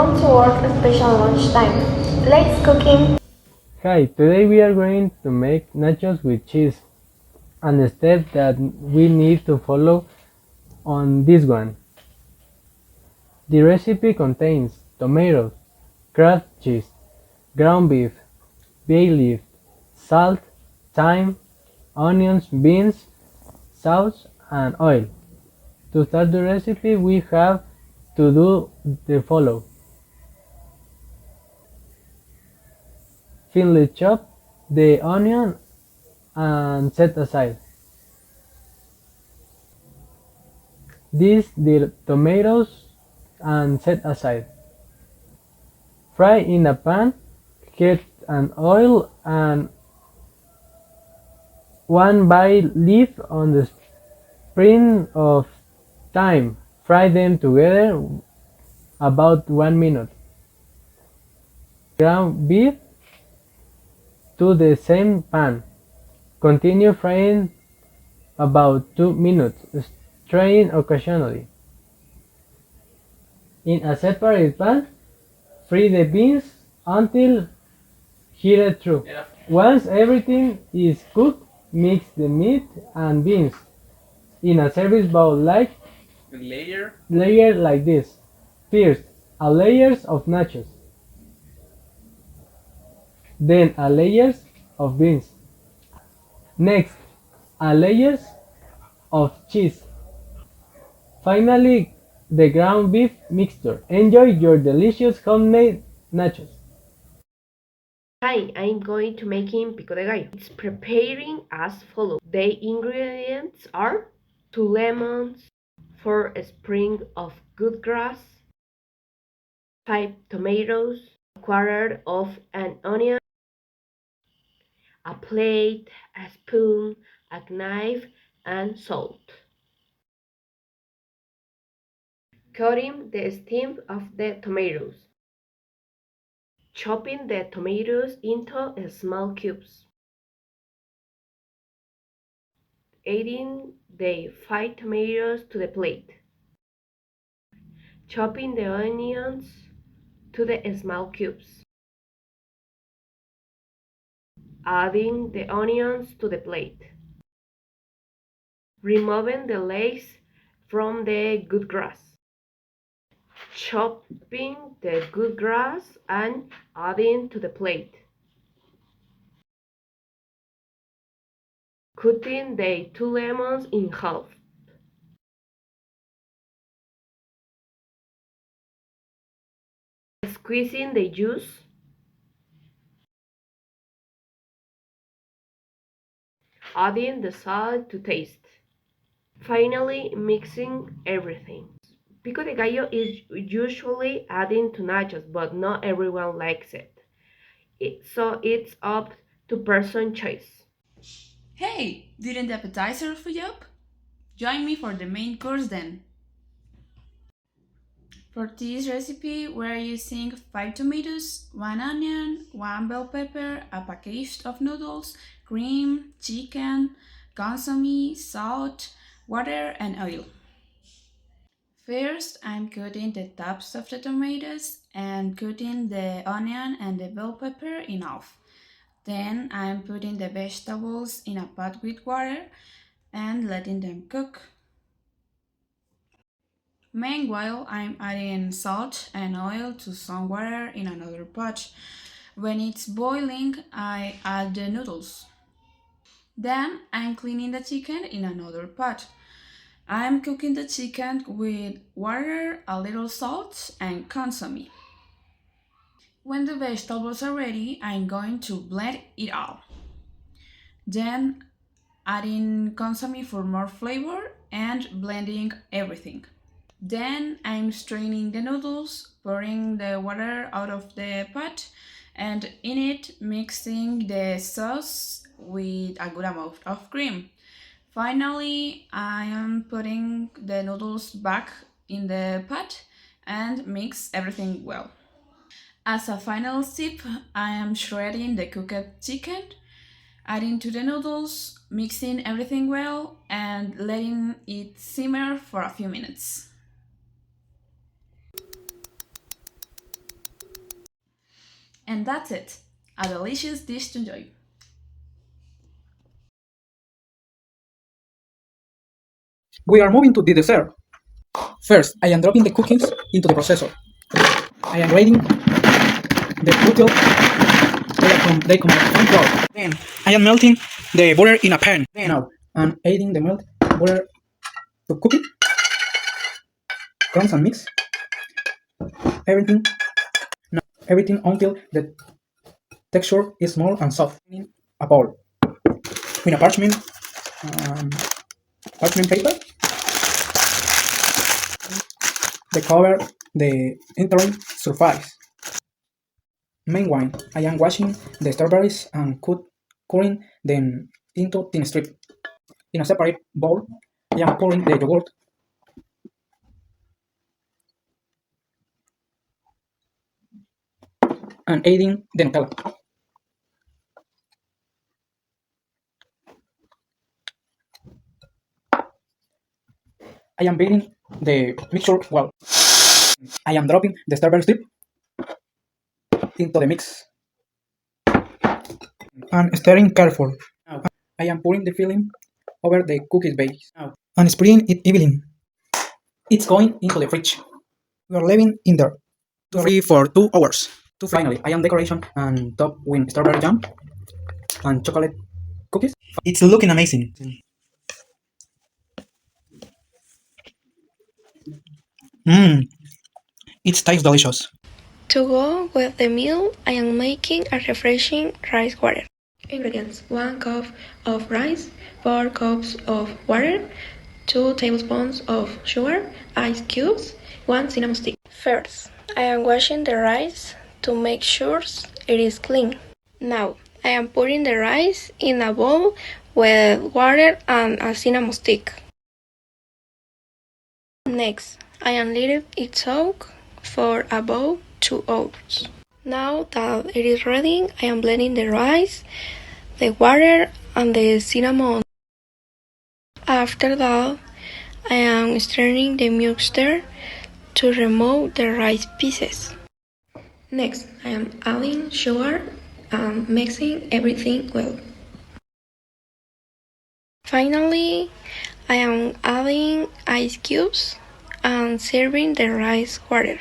Welcome to our special lunchtime. Let's cooking. Hi, today we are going to make nachos with cheese, and the step that we need to follow on this one. The recipe contains tomatoes, Kraft cheese, ground beef, bay leaf, salt, thyme, onions, beans, sauce, and oil. To start the recipe, we have to do the follow. Finely chop the onion and set aside. This the tomatoes and set aside. Fry in a pan, heat an oil and one bay leaf on the spring of thyme. Fry them together about 1 minute. Ground beef to the same pan. Continue frying about 2 minutes, stirring occasionally. In a separate pan, fry the beans until heated through. Once everything is cooked, mix the meat and beans in a service bowl layer like this. First, a layers of nachos, then a layers of beans. Next, a layers of cheese. Finally, the ground beef mixture. Enjoy your delicious homemade nachos. Hi, I'm going to making pico de gallo. It's preparing as follows. The ingredients are 2 lemons, 4 sprig of good grass, 5 tomatoes, a quarter of an onion, a plate, a spoon, a knife, and salt. Cutting the stem of the tomatoes. Chopping the tomatoes into small cubes. Adding the 5 tomatoes to the plate. Chopping the onions to the small cubes. Adding the onions to the plate. Removing the legs from the good grass. Chopping the good grass and adding to the plate. Cutting the 2 lemons in half. Squeezing the juice. Adding the salt to taste. Finally, mixing everything. Pico de gallo is usually added to nachos, but not everyone likes it. So it's up to person choice. Hey, didn't the appetizer fill you up? Join me for the main course then. For this recipe, we're using 5 tomatoes, 1 onion, 1 bell pepper, a package of noodles, cream, chicken, consomme, salt, water, and oil. First, I'm cutting the tops of the tomatoes and cutting the onion and the bell pepper in half. Then I'm putting the vegetables in a pot with water and letting them cook. Meanwhile, I'm adding salt and oil to some water in another pot. When it's boiling, I add the noodles. Then I'm cleaning the chicken in another pot. I'm cooking the chicken with water, a little salt, and consomme. When the vegetables are ready, I'm going to blend it all. Then adding consomme for more flavor and blending everything. Then I'm straining the noodles, pouring the water out of the pot, and in it mixing the sauce with a good amount of cream. Finally, I am putting the noodles back in the pot and mix everything well. As a final step, I am shredding the cooked chicken, adding to the noodles, mixing everything well, and letting it simmer for a few minutes. And that's it. A delicious dish to enjoy. We are moving to the dessert. First, I am dropping the cookies into the processor. I am waiting the until they come out from flour. Then I am melting the butter in a pan. Then now I'm adding the melt butter to cookie crumbs and mix everything. Now, everything until the texture is small and soft. In a bowl with a um, parchment paper. The cover the entire surface. Meanwhile, I am washing the strawberries and cutting them into thin strips. In a separate bowl, I am pouring the yogurt and adding the Nutella. I am beating the mixture well. I am dropping the strawberry strip into the mix and stirring carefully. Now, I am pouring the filling over the cookies base and spreading it evenly. It's going into the fridge. We are leaving in there to free for 2 hours. Finally, I am decoration and top with strawberry jam and chocolate cookies. It's looking amazing. Mmm, it tastes delicious. To go with the meal, I am making a refreshing rice water. Ingredients: 1 cup of rice, 4 cups of water, 2 tablespoons of sugar, ice cubes, 1 cinnamon stick. First, I am washing the rice to make sure it is clean. Now, I am putting the rice in a bowl with water and a cinnamon stick. Next, I am letting it soak for about 2 hours. Now that it is ready, I am blending the rice, the water, and the cinnamon. After that, I am stirring the mixture to remove the rice pieces. Next, I am adding sugar and mixing everything well. Finally, I am adding ice cubes and serving the rice water.